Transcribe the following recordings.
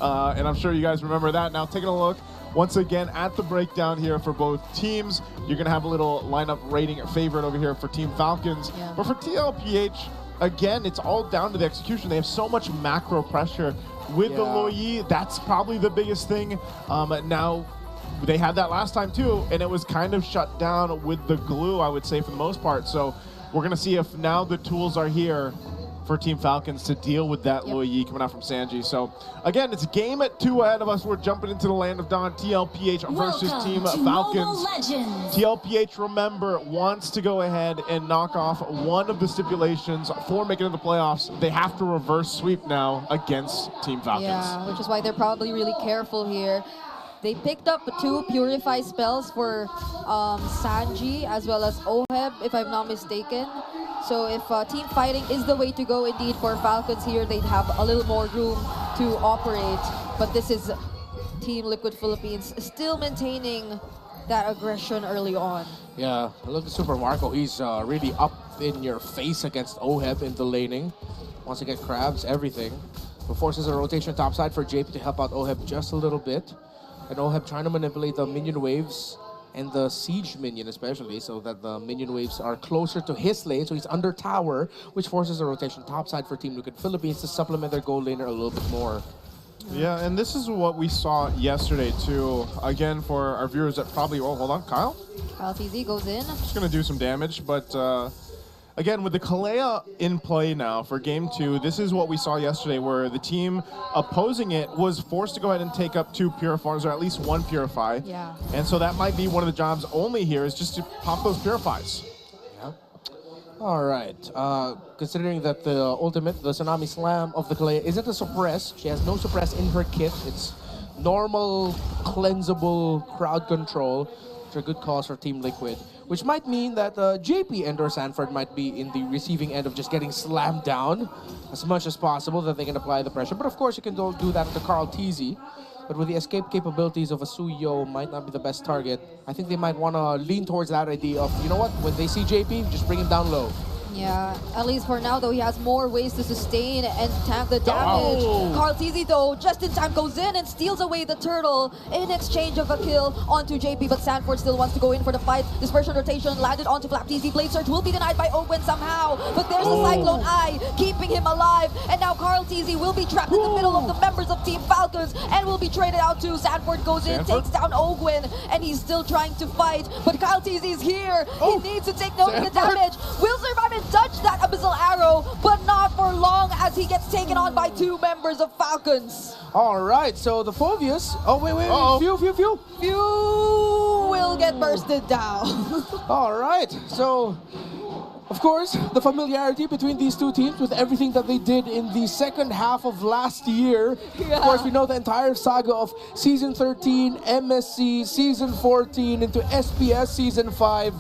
and I'm sure you guys remember that. Now, taking a look once again at the breakdown here for both teams, you're going to have a little lineup rating favorite over here for Team Falcons. Yeah. But for TLPH, again, it's all down to the execution. They have so much macro pressure with the Loyi. That's probably the biggest thing. Now, they had that last time too, and it was kind of shut down with the glue, I would say, for the most part. So we're going to see if now the tools are here for Team Falcons to deal with that Loyi coming out from Sanji. So again, it's game at 2 ahead of us. We're jumping into the Land of Dawn. TLPH versus Team Falcons. TLPH, remember, wants to go ahead and knock off one of the stipulations for making it to the playoffs. They have to reverse sweep now against Team Falcons. Yeah, which is why they're probably really careful here. They picked up 2 Purify spells for Sanji as well as Oheb, if I'm not mistaken. So if team fighting is the way to go indeed for Falcons here, they'd have a little more room to operate. But this is Team Liquid Philippines still maintaining that aggression early on. Yeah, look at Super Marco. He's really up in your face against Oheb in the laning. Wants to get crabs, everything. But forces a rotation topside for JP to help out Oheb just a little bit. And Oheb trying to manipulate the minion waves and the siege minion especially, so that the minion waves are closer to his lane, so he's under tower, which forces a rotation topside for Team Liquid Philippines to supplement their gold laner a little bit more. Yeah, and this is what we saw yesterday too. Again, for our viewers that probably, oh, hold on, Kyle? Kyle TZ goes in. Just gonna do some damage, but again, with the Kalea in play now for Game 2, this is what we saw yesterday, where the team opposing it was forced to go ahead and take up 2 Purifiers, or at least 1 Purify. Yeah. And so that might be one of the jobs only here, is just to pop those Purifies. Yeah. All right. Considering that the ultimate, the Tsunami Slam of the Kalea, isn't a suppress. She has no suppress in her kit. It's normal, cleansable crowd control, which are good calls for Team Liquid. Which might mean that JP and or Sanford might be in the receiving end of just getting slammed down as much as possible, that they can apply the pressure. But of course, you can do that to Carl TZ. But with the escape capabilities of a Suyo, might not be the best target. I think they might want to lean towards that idea of, you know what, when they see JP, just bring him down low. Yeah, at least for now though, he has more ways to sustain and tank the damage. Carl TZ though, just in time goes in and steals away the turtle in exchange of a kill onto JP, but Sanford still wants to go in for the fight. Dispersion rotation landed onto Flap. TZ Blade Surge will be denied by Owen somehow, but there's the Cyclone Eye keeping him alive, and now Carl TZ will be trapped in the middle of the members of Team Falcons and will be traded out to Sanford. Goes in, takes down Ogwin, and he's still trying to fight, but Kyle TZ is here. He needs to take note of the damage. Will survive and dodge that Abyssal Arrow, but not for long as he gets taken on by 2 members of Falcons. All right, so the Phobius. Oh, wait. Few will get bursted down. All right, so of course, the familiarity between these 2 teams with everything that they did in the second half of last year. Yeah. Of course, we know the entire saga of Season 13, MSC, Season 14, into SPS Season 5.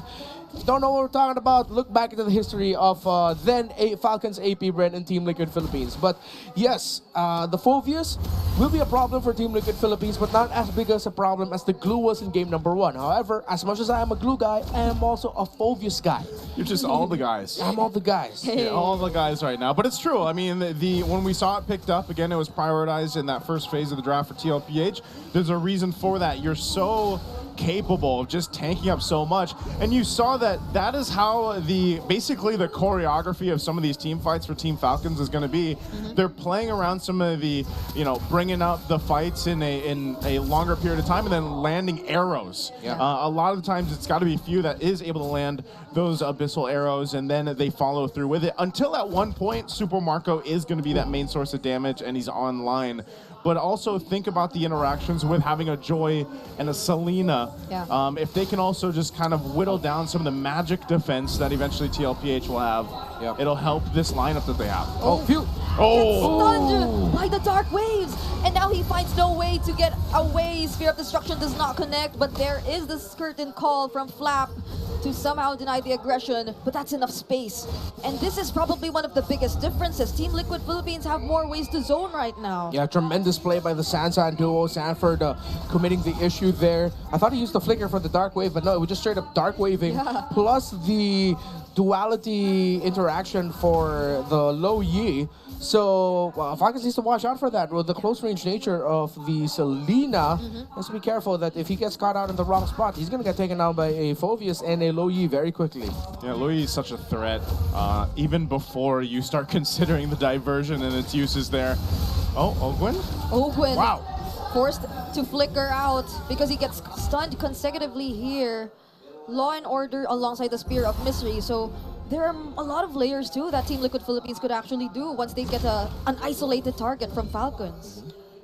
If you don't know what we're talking about, look back into the history of Falcons AP brand and Team Liquid Philippines. But yes, the Phobius will be a problem for Team Liquid Philippines, but not as big as a problem as the glue was in game number 1. However, as much as I am a glue guy, I am also a Phobius guy. You're just all the guys. I'm all the guys. Hey. Yeah, all the guys right now. But it's true. I mean, when we saw it picked up, again, it was prioritized in that first phase of the draft for TLPH. There's a reason for that. You're so capable of just tanking up so much, and you saw that is how basically the choreography of some of these team fights for Team Falcons is going to be. They're playing around some of the, bringing up the fights in a longer period of time and then landing arrows. Yeah. A lot of the times it's got to be few that is able to land those abyssal arrows, and then they follow through with it until at one point Super Marco is going to be that main source of damage and he's online. But also think about the interactions with having a Joy and a Selena. Yeah. If they can also just kind of whittle down some of the magic defense that eventually TLPH will have, it'll help this lineup that they have. Oh, phew. Stunned by the dark waves, and now he finds no way to get away. Sphere of Destruction does not connect, but there is the curtain call from Flap to somehow deny the aggression, but that's enough space. And this is probably one of the biggest differences. Team Liquid Philippines have more ways to zone right now. Yeah, tremendous play by the Sansan duo. Sanford committing the issue there. I thought he used the flicker for the dark wave, but no, it was just straight up dark waving. Yeah. Plus the duality interaction for the Low Yi. So Falcon needs to watch out for that. With the close range nature of the Selena, has to be careful that if he gets caught out in the wrong spot, he's going to get taken down by a Phoveus and a Lo Yi very quickly. Yeah, Lo Yi is such a threat, even before you start considering the diversion and its uses there. Oh, Ogwin? Ogwin. Wow. Forced to flicker out because he gets stunned consecutively here. Law and Order alongside the Spear of Misery. So there are a lot of layers too that Team Liquid Philippines could actually do once they get an isolated target from Falcons.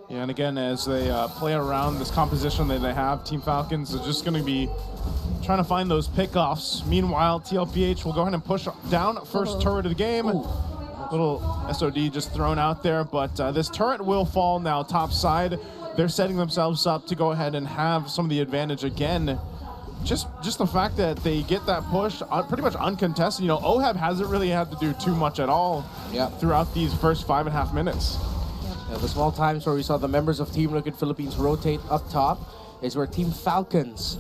Yeah, and again, as they play around this composition that they have, Team Falcons are just going to be trying to find those pickoffs. Meanwhile, TLPH will go ahead and push down first turret of the game. Little SOD just thrown out there, but this turret will fall now top side. They're setting themselves up to go ahead and have some of the advantage again. Just the fact that they get that push pretty much uncontested. You know, OHEB hasn't really had to do too much at all throughout these first 5.5 minutes. Yeah, the small times where we saw the members of Team Liquid Philippines rotate up top is where Team Falcons,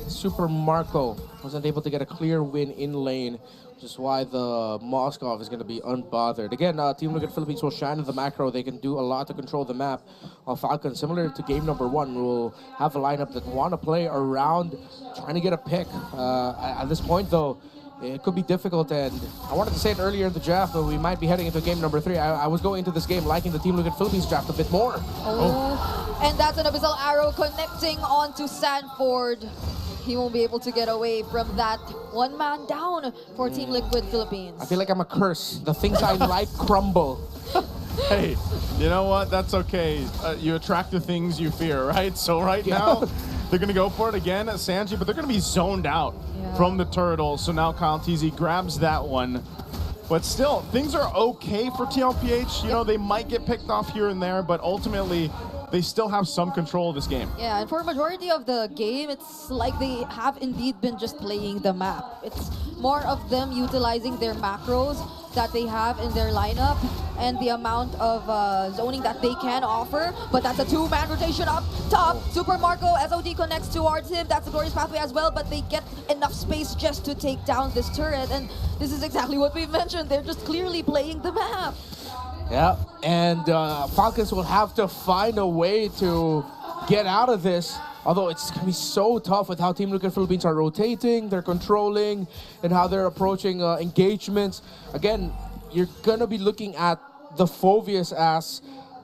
Super Marco, wasn't able to get a clear win in lane, which is why the Moskov is going to be unbothered. Again, Team Liquid Philippines will shine in the macro. They can do a lot to control the map. While Falcon, similar to game number 1, will have a lineup that want to play around trying to get a pick. At this point, though, it could be difficult, and I wanted to say it earlier in the draft, but we might be heading into game number 3. I was going into this game liking the Team Liquid Philippines draft a bit more. And that's an Abyssal Arrow connecting onto Sanford. He won't be able to get away from that. One man down for Team Liquid Philippines. I feel like I'm a curse. The things I like crumble. Hey, you know what? That's okay. You attract the things you fear, right? So now, they're going to go for it again at Sanji, but they're going to be zoned out from the turtle. So now Kyle TZ grabs that one. But still, things are okay for TLPH. You know, they might get picked off here and there, but ultimately, they still have some control of this game. Yeah, and for a majority of the game, it's like they have indeed been just playing the map. It's more of them utilizing their macros that they have in their lineup and the amount of zoning that they can offer. But that's a 2-man rotation up top. Super Marco, SOD connects towards him. That's the Glorious Pathway as well, but they get enough space just to take down this turret. And this is exactly what we've mentioned. They're just clearly playing the map. Yeah, and Falcons will have to find a way to get out of this. Although it's going to be so tough with how Team Liquid Philippines are rotating, they're controlling, and how they're approaching engagements. Again, you're going to be looking at the Phoveus as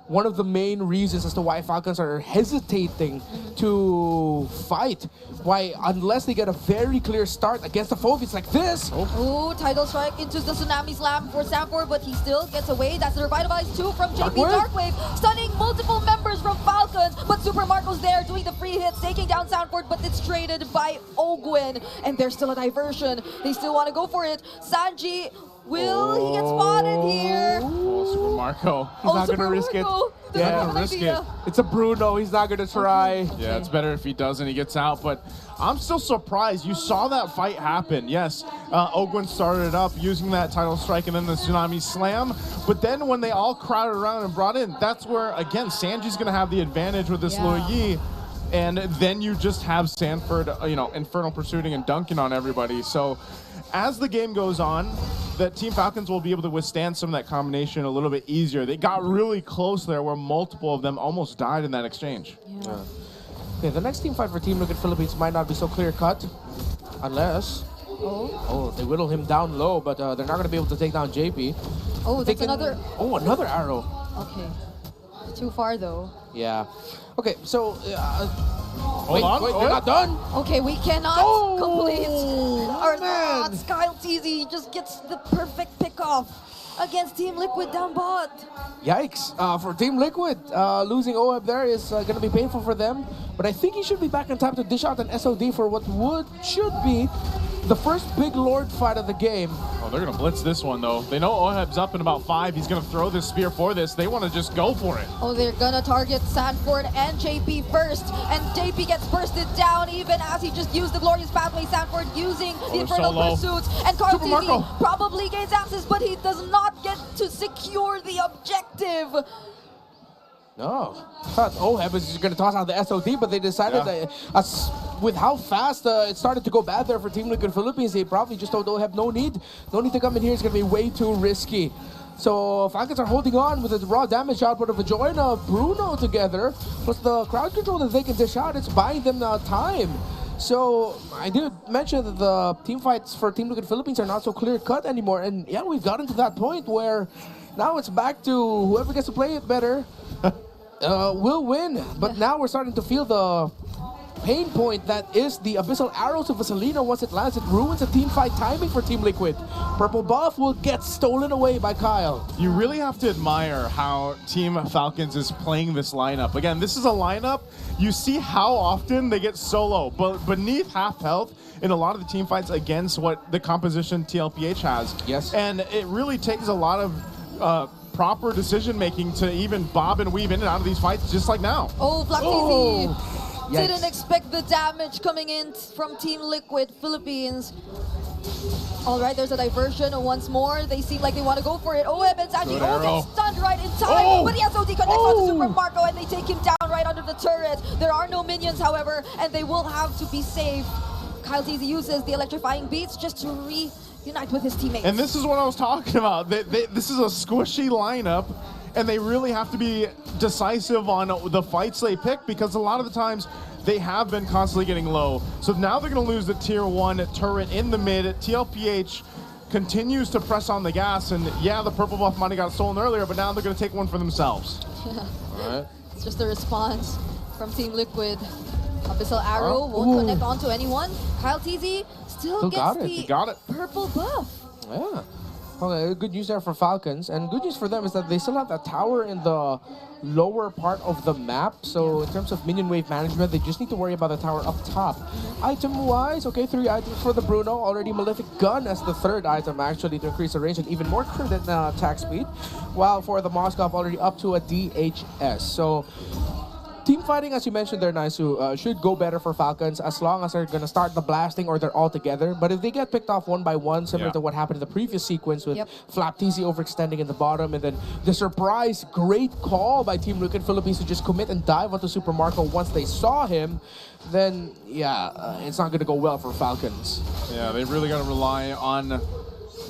one of the main reasons as to why Falcons are hesitating to fight. Why, unless they get a very clear start against the Phoveus like this. Oh, Tidal Strike into the Tsunami Slam for Sanford, but he still gets away. That's the Revitalize 2 from JP Darkwave, stunning multiple members from Falcons, but Super Marco's there doing the free hits, taking down Sanford, but it's traded by Ogwin, and there's still a diversion. They still want to go for it. Sanji, will he get spotted here? Oh, Super Marco. He's not going to risk it. Yeah, risk it. It's a Bruno. He's not going to try. Yeah, it's better if he doesn't. He gets out. But I'm still surprised. You saw that fight happen. Yes, Ogwin started it up using that Tidal Strike and then the Tsunami Slam. But then when they all crowded around and brought in, that's where, again, Sanji's going to have the advantage with this Lo Yi. And then you just have Sanford, you know, Infernal Pursuing and dunking on everybody. So as the game goes on, that Team Falcons will be able to withstand some of that combination a little bit easier. They got really close there where multiple of them almost died in that exchange. Okay, the next team fight for Team Liquid Philippines might not be so clear-cut, unless... Oh, they whittle him down low, but they're not going to be able to take down JP. Oh, that's another... Oh, another arrow. Okay. Too far, though. Yeah. Okay, so... Hold on. Wait, they're not done? Okay, we cannot complete our thoughts. Kyle TZ just gets the perfect pickoff against Team Liquid down bot. Yikes. For Team Liquid, losing OHEB there is going to be painful for them. But I think he should be back in time to dish out an SOD for what should be the first big Lord fight of the game. Oh, they're going to blitz this one, though. They know OHEB's up in about 5. He's going to throw this spear for this. They want to just go for it. Oh, they're going to target Sanford and JP first. And JP gets bursted down even as he just used the Glorious Pathway. Sanford using the Infernal Pursuits. And Carl TV probably gains access, but he does not get to secure the objective. No. I thought OHEB was going to toss out the SOD, but they decided that with how fast it started to go bad there for Team Liquid Philippines, they probably just told OHEB no need to come in here. It's going to be way too risky. So Falcons are holding on with the raw damage output of a Joanna Bruno together, plus the crowd control that they can dish out. It's buying them time. So I did mention that the team fights for Team Liquid Philippines are not so clear-cut anymore. And yeah, we've gotten to that point where now it's back to whoever gets to play it better will win. But now we're starting to feel the pain point that is the Abyssal Arrows of Vaselina. Once it lands, it ruins the team fight timing for Team Liquid. Purple buff will get stolen away by Kyle. You really have to admire how Team Falcons is playing this lineup. Again, this is a lineup, you see how often they get so low, but beneath half health in a lot of the team fights against what the composition TLPH has. Yes. And it really takes a lot of proper decision making to even bob and weave in and out of these fights, just like now. Oh, Black Oh. TZ didn't expect the damage coming in from Team Liquid Philippines. All right, there's a diversion once more. They seem like they want to go for it. Oh, and Sanji gets stunned right in time. But the SOD connects onto Super Marco and they take him down right under the turret. There are no minions, however, and they will have to be safe. Kyle TZ uses the electrifying beats just to reunite with his teammates. And this is what I was talking about. This is a squishy lineup, and they really have to be decisive on the fights they pick, because a lot of the times they have been constantly getting low. So now they're going to lose the tier 1 turret in the mid. TLPH continues to press on the gas, and yeah, the purple buff money got stolen earlier, but now they're going to take one for themselves. All right. It's just a response from Team Liquid. Abyssal Arrow won't connect onto anyone. Kyle TZ still gets the purple buff. Yeah. Okay, good news there for Falcons, and good news for them is that they still have that tower in the lower part of the map. So in terms of minion wave management, they just need to worry about the tower up top. Item-wise, okay, 3 items for the Bruno. Already Malefic Gun as the 3rd item, actually, to increase the range and even more crit and attack speed. While for the Moskov, already up to a DHS. So team fighting, as you mentioned there, Naisu, should go better for Falcons as long as they're going to start the blasting or they're all together. But if they get picked off one by one, similar to what happened in the previous sequence with Flap TZ overextending in the bottom, and then the surprise great call by Team Liquid Philippines to just commit and dive onto Super Marco once they saw him, then yeah, it's not going to go well for Falcons. Yeah, they really got to rely on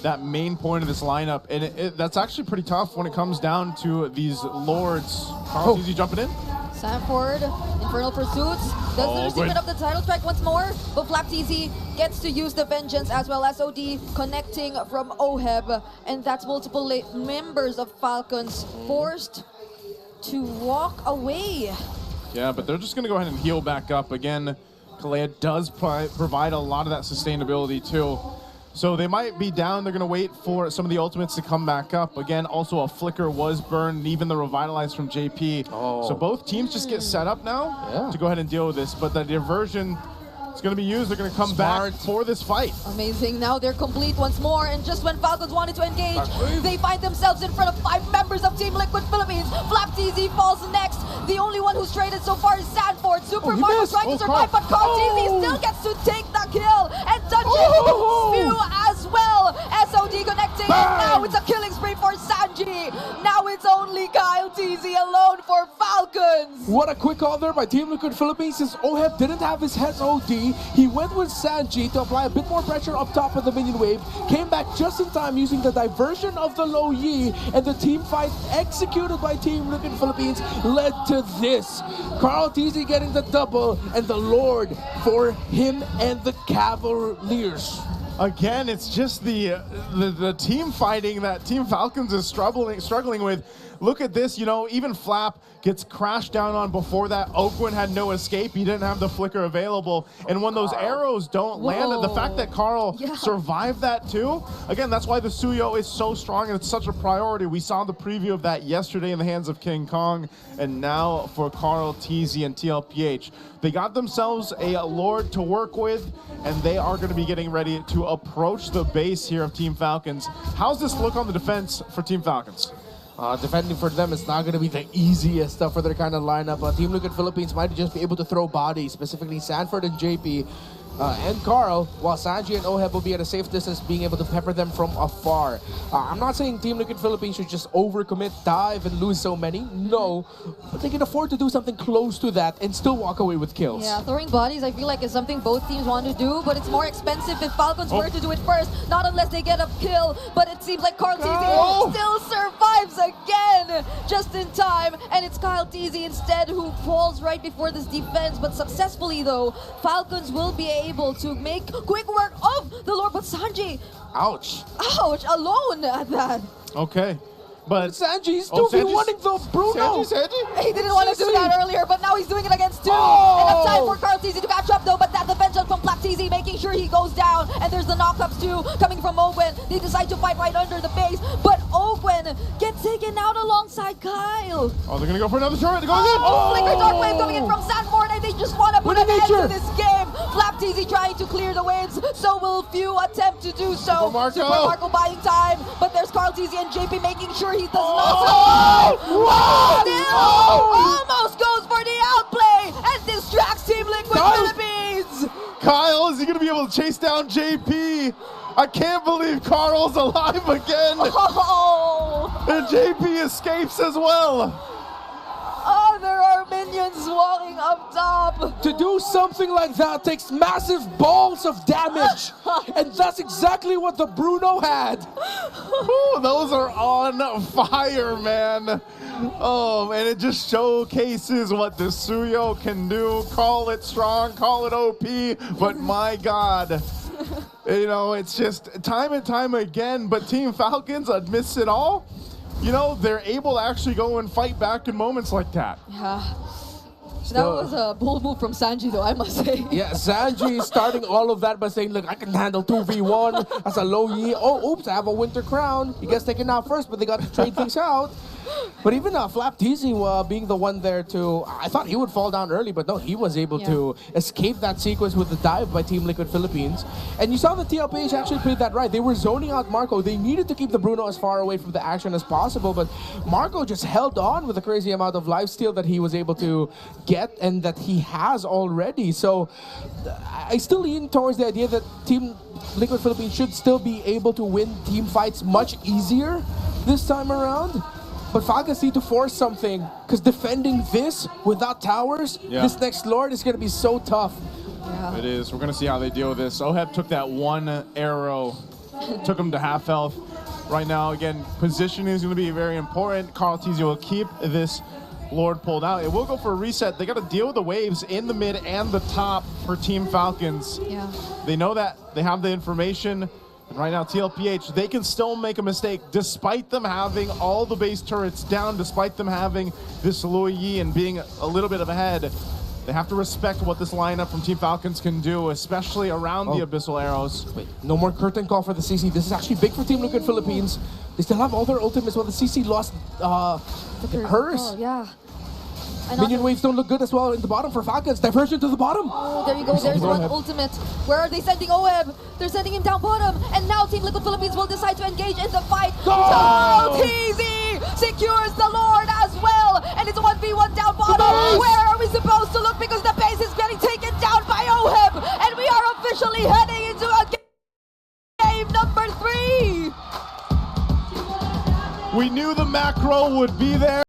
that main point of this lineup, and that's actually pretty tough when it comes down to these lords. Carl TZ jumping in. Sanford, Infernal Pursuits, does the recipient of the title strike once more, but Flap TZ gets to use the Vengeance as well as OD connecting from OHEB, and that's multiple members of Falcons forced to walk away. Yeah, but they're just going to go ahead and heal back up. Again, Kalea does provide a lot of that sustainability too. So they might be down. They're going to wait for some of the ultimates to come back up. Again, also a flicker was burned, and even the revitalize from JP. So both teams just get set up now to go ahead and deal with this. But the diversion is going to be used. They're going to come back for this fight. Amazing. Now they're complete once more. And just when Falcons wanted to engage, they find themselves in front of 5 members of Team Liquid Philippines. Flap TZ falls next. The only one who's traded so far is Sanford. Super Marco trying to survive, but Carl TZ still gets to take the kill. And Dungeon Spew as well. SOD connecting. And now it's a killing spree for Sanji. Now it's only Kyle TZ alone for Falcons. What a quick call there by Team Liquid Philippines, since OHEB didn't have his heads OD. He went with Sanji to apply a bit more pressure up top of the minion wave. Came back just in time using the diversion of the low Yi, and the team fight executed by Team Liquid Philippines led to this. Carl TZ getting the double and the Lord for him and the Cavaliers. Again, it's just the team fighting that Team Falcons is struggling with. Look at this, you know, even Flap gets crashed down on before that. Oakwin had no escape. He didn't have the flicker available. And when those arrows don't land, the fact that Carl survived that too, again, that's why the Suyo is so strong and it's such a priority. We saw the preview of that yesterday in the hands of King Kong, and now for Carl, TZ, and TLPH. They got themselves a Lord to work with, and they are going to be getting ready to approach the base here of Team Falcons. How's this look on the defense for Team Falcons? Defending for them is not going to be the easiest for their kind of lineup. Team Liquid Philippines might just be able to throw bodies, specifically Sanford and JP. and Carl, while Sanji and Oheb will be at a safe distance, being able to pepper them from afar. I'm not saying Team Liquid Philippines should just overcommit, dive, and lose so many. No, but they can afford to do something close to that and still walk away with kills. Yeah, throwing bodies I feel like is something both teams want to do, but it's more expensive if Falcons were to do it first, not unless they get a kill. But it seems like Carl TZ still survives again, just in time, and it's Kyle TZ instead who falls right before this defense, but successfully though, Falcons will be able to make quick work of the Lord, but Sanji, Ouch. ouch, alone at that. Okay. But Sanji's still be wanting the Bruno. Sanji? He didn't want to do that earlier, but now he's doing it against two. Oh! Enough time for Carl TZ to catch up though, but that defense from Black TZ making sure he goes down, and there's the knockups too coming from Ogwen. They decide to fight right under the base, but Ogwen gets taken out alongside Kyle. Oh, they're gonna go for another turret. It goes in. Flicker Dark Wave coming in from Sanford, and they just want to put an end to this game. Flap TZ trying to clear the waves, so will Few attempt to do so. Super Marco. Super Marco buying time, but there's Carl TZ and JP making sure he does not. Almost goes for the outplay and distracts Team Liquid Philippines. Kyle, is he gonna be able to chase down JP? I can't believe Carl's alive again. Oh. And JP escapes as well. Oh, there are minions walking up top. To do something like that takes massive balls of damage. And that's exactly what the Bruno had. Ooh, those are on fire, man. Oh, and it just showcases what the Suyo can do. Call it strong, call it OP, but my God. You know, it's just time and time again, but Team Falcons, amidst it all, you know, they're able to actually go and fight back in moments like that. Yeah. That was a bold move from Sanji, though, I must say. Yeah, Sanji starting all of that by saying, look, I can handle 2v1 as a low yi. Oh, oops, I have a winter crown. He gets taken out first, but they got to trade things out. But even Flap TZ being the one there to, I thought he would fall down early, but no, he was able to escape that sequence with the dive by Team Liquid Philippines. And you saw the TLPH actually played that right. They were zoning out Marco. They needed to keep the Bruno as far away from the action as possible, but Marco just held on with a crazy amount of lifesteal that he was able to get and that he has already. So I still lean towards the idea that Team Liquid Philippines should still be able to win team fights much easier this time around. But Falcons need to force something, because defending this without towers, this next Lord is going to be so tough. Yeah. It is. We're going to see how they deal with this. Oheb took that one arrow, took him to half health. Right now, again, positioning is going to be very important. Carl TZ will keep this Lord pulled out. It will go for a reset. They got to deal with the waves in the mid and the top for Team Falcons. Yeah. They know that. They have the information. And right now, TLPH, they can still make a mistake despite them having all the base turrets down, despite them having this Luo Yi and being a little bit of ahead. They have to respect what this lineup from Team Falcons can do, especially around the Abyssal Arrows. Wait, no more curtain call for the CC. This is actually big for Team Liquid Philippines. They still have all their ultimates while the CC lost hers. Oh, yeah. Minion waves don't look good as well in the bottom for Falcons. Diversion to the bottom. Oh, there you go. There's one ultimate. Where are they sending Oheb? They're sending him down bottom. And now Team Liquid Philippines will decide to engage in the fight. Go! TZ secures the Lord as well. And it's 1v1 down bottom. Where are we supposed to look? Because the base is getting taken down by Oheb. And we are officially heading into a game number 3. We knew the macro would be there.